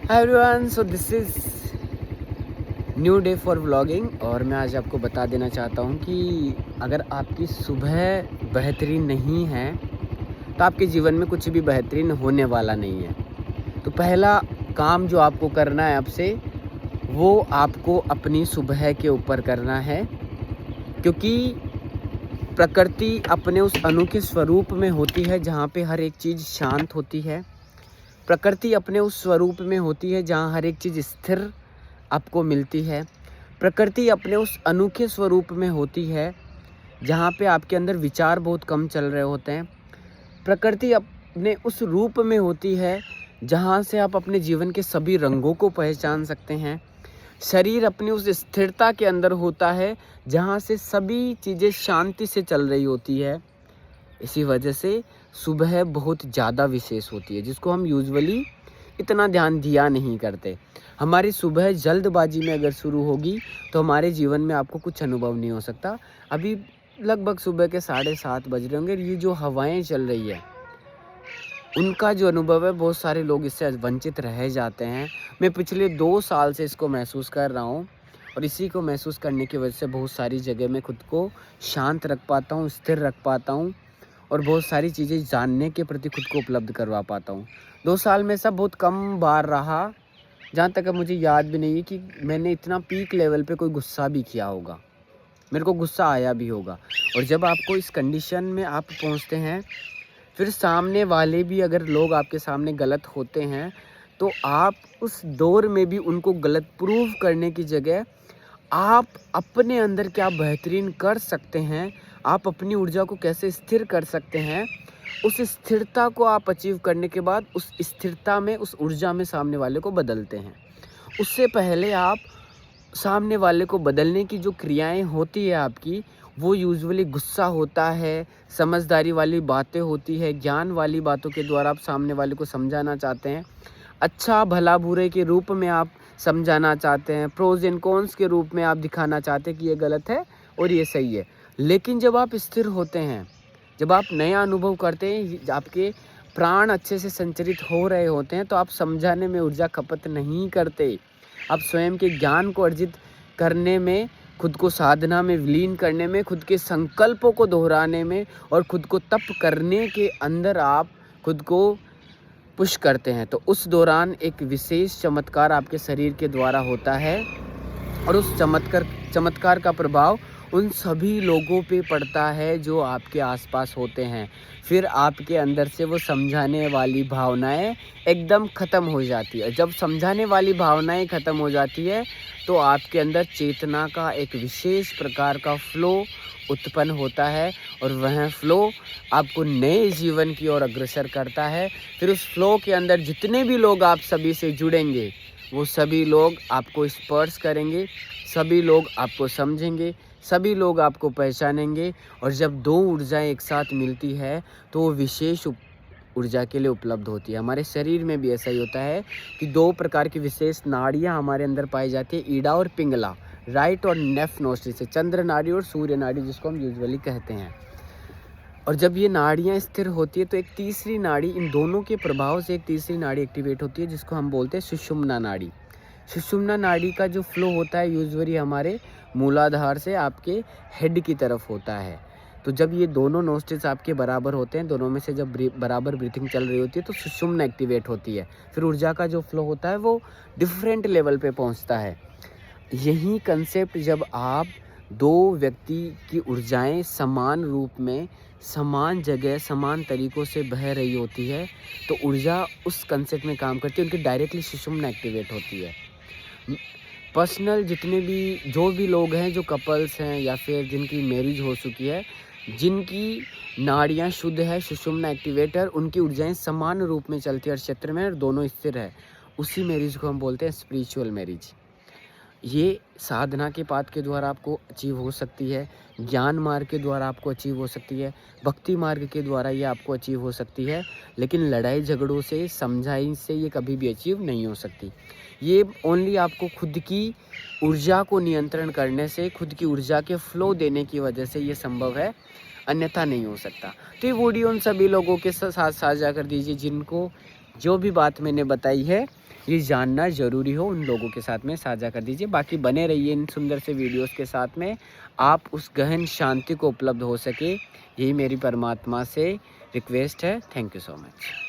Hi everyone, so this is new day for vlogging. और मैं आज आपको बता देना चाहता हूँ कि अगर आपकी सुबह बेहतरीन नहीं है तो आपके जीवन में कुछ भी बेहतरीन होने वाला नहीं है। तो पहला काम जो आपको करना है आपसे, वो आपको अपनी सुबह के ऊपर करना है, क्योंकि प्रकृति अपने उस अनोखे स्वरूप में होती है जहाँ पे हर एक चीज़ शांत होती है। प्रकृति अपने उस स्वरूप में होती है जहाँ हर एक चीज़ स्थिर आपको मिलती है। प्रकृति अपने उस अनोखे स्वरूप में होती है जहाँ पे आपके अंदर विचार बहुत कम चल रहे होते हैं। प्रकृति अपने उस रूप में होती है जहाँ से आप अपने जीवन के सभी रंगों को पहचान सकते हैं। शरीर अपनी उस स्थिरता के अंदर होता है जहाँ से सभी चीज़ें शांति से चल रही होती है। इसी वजह से सुबह बहुत ज़्यादा विशेष होती है, जिसको हम यूजुअली इतना ध्यान दिया नहीं करते। हमारी सुबह जल्दबाजी में अगर शुरू होगी तो हमारे जीवन में आपको कुछ अनुभव नहीं हो सकता। अभी लगभग सुबह के 7:30 बज रहे होंगे। ये जो हवाएं चल रही है उनका जो अनुभव है, बहुत सारे लोग इससे वंचित रह जाते हैं। मैं पिछले 2 साल से इसको महसूस कर रहा हूँ और इसी को महसूस करने की वजह से बहुत सारी जगह मैं खुद को शांत रख पाता हूँ, स्थिर रख पाता हूँ और बहुत सारी चीज़ें जानने के प्रति खुद को उपलब्ध करवा पाता हूँ। 2 साल में सब बहुत कम बार रहा, जहाँ तक अब मुझे याद भी नहीं है कि मैंने इतना पीक लेवल पे कोई गुस्सा भी किया होगा, मेरे को गुस्सा आया भी होगा। और जब आपको इस कंडीशन में आप पहुँचते हैं, फिर सामने वाले भी अगर लोग आपके सामने गलत होते हैं तो आप उस दौर में भी उनको गलत प्रूव करने की जगह आप अपने अंदर क्या बेहतरीन कर सकते हैं, आप अपनी ऊर्जा को कैसे स्थिर कर सकते हैं, उस स्थिरता को आप अचीव करने के बाद उस स्थिरता में, उस ऊर्जा में सामने वाले को बदलते हैं। उससे पहले आप सामने वाले को बदलने की जो क्रियाएं होती है आपकी, वो यूजुअली गुस्सा होता है, समझदारी वाली बातें होती है, ज्ञान वाली बातों के द्वारा आप सामने वाले को समझाना चाहते हैं, अच्छा भला बुरे के रूप में आप समझाना चाहते हैं, प्रोज एंड कॉन्स के रूप में आप दिखाना चाहते हैं कि ये गलत है और ये सही है। लेकिन जब आप स्थिर होते हैं, जब आप नया अनुभव करते हैं, आपके प्राण अच्छे से संचरित हो रहे होते हैं, तो आप समझाने में ऊर्जा खपत नहीं करते। आप स्वयं के ज्ञान को अर्जित करने में, खुद को साधना में विलीन करने में, खुद के संकल्पों को दोहराने में और खुद को तप करने के अंदर आप खुद को पुश करते हैं। तो उस दौरान एक विशेष चमत्कार आपके शरीर के द्वारा होता है और उस चमत्कार का प्रभाव उन सभी लोगों पे पड़ता है जो आपके आसपास होते हैं। फिर आपके अंदर से वो समझाने वाली भावनाएं एकदम ख़त्म हो जाती है। जब समझाने वाली भावनाएं ख़त्म हो जाती है तो आपके अंदर चेतना का एक विशेष प्रकार का फ्लो उत्पन्न होता है और वह फ्लो आपको नए जीवन की ओर अग्रसर करता है। फिर उस फ्लो के अंदर जितने भी लोग आप सभी से जुड़ेंगे, वो सभी लोग आपको स्पर्श करेंगे, सभी लोग आपको समझेंगे, सभी लोग आपको पहचानेंगे। और जब 2 ऊर्जाएं एक साथ मिलती है तो वो विशेष ऊर्जा के लिए उपलब्ध होती है। हमारे शरीर में भी ऐसा ही होता है कि 2 प्रकार की विशेष नाड़ियाँ हमारे अंदर पाई जाती है, ईडा और पिंगला, राइट और लेफ्ट नोस्ट्रिल से, चंद्र नाड़ी और सूर्य नाड़ी जिसको हम यूजुअली कहते हैं। और जब ये नाड़ियाँ स्थिर होती है तो एक तीसरी नाड़ी, इन दोनों के प्रभाव से एक तीसरी नाड़ी एक्टिवेट होती है जिसको हम बोलते हैं सुषुम्ना नाड़ी। सुषुम्ना नाड़ी का जो फ्लो होता है यूजुअली हमारे मूलाधार से आपके हेड की तरफ होता है। तो जब ये दोनों नोस्ट्रिल्स आपके बराबर होते हैं, दोनों में से जब बराबर ब्रीथिंग चल रही होती है तो सुषुम्ना एक्टिवेट होती है। फिर ऊर्जा का जो फ्लो होता है वो डिफरेंट लेवल पे पहुंचता है। यही कंसेप्ट जब आप 2 व्यक्ति की ऊर्जाएं समान रूप में, समान जगह, समान तरीक़ों से बह रही होती है तो ऊर्जा उस कंसेप्ट में काम करती है, उनकी डायरेक्टली सुषुम्ना एक्टिवेट होती है। पर्सनल जितने भी जो भी लोग हैं, जो कपल्स हैं या फिर जिनकी मैरिज हो चुकी है, जिनकी नाड़ियाँ शुद्ध है, सुषुम्ना एक्टिवेटर, उनकी ऊर्जाएं समान रूप में चलती है हर क्षेत्र में और दोनों स्थिर है, उसी मैरिज को हम बोलते हैं स्पिरिचुअल मैरिज। ये साधना के पाथ के द्वारा आपको अचीव हो सकती है, ज्ञान मार्ग के द्वारा आपको अचीव हो सकती है, भक्ति मार्ग के द्वारा ये आपको अचीव हो सकती है। लेकिन लड़ाई झगड़ों से, समझाई से ये कभी भी अचीव नहीं हो सकती। ये ओनली आपको खुद की ऊर्जा को नियंत्रण करने से, खुद की ऊर्जा के फ्लो देने की वजह से ये संभव है, अन्यथा नहीं हो सकता। तो ये वीडियो उन सभी लोगों के साथ साझा कर दीजिए जिनको जो भी बात मैंने बताई है ये जानना ज़रूरी हो उन लोगों के साथ में साझा कर दीजिए। बाकी बने रहिए इन सुंदर से वीडियोस के साथ में, आप उस गहन शांति को उपलब्ध हो सके, यही मेरी परमात्मा से रिक्वेस्ट है। Thank you so much.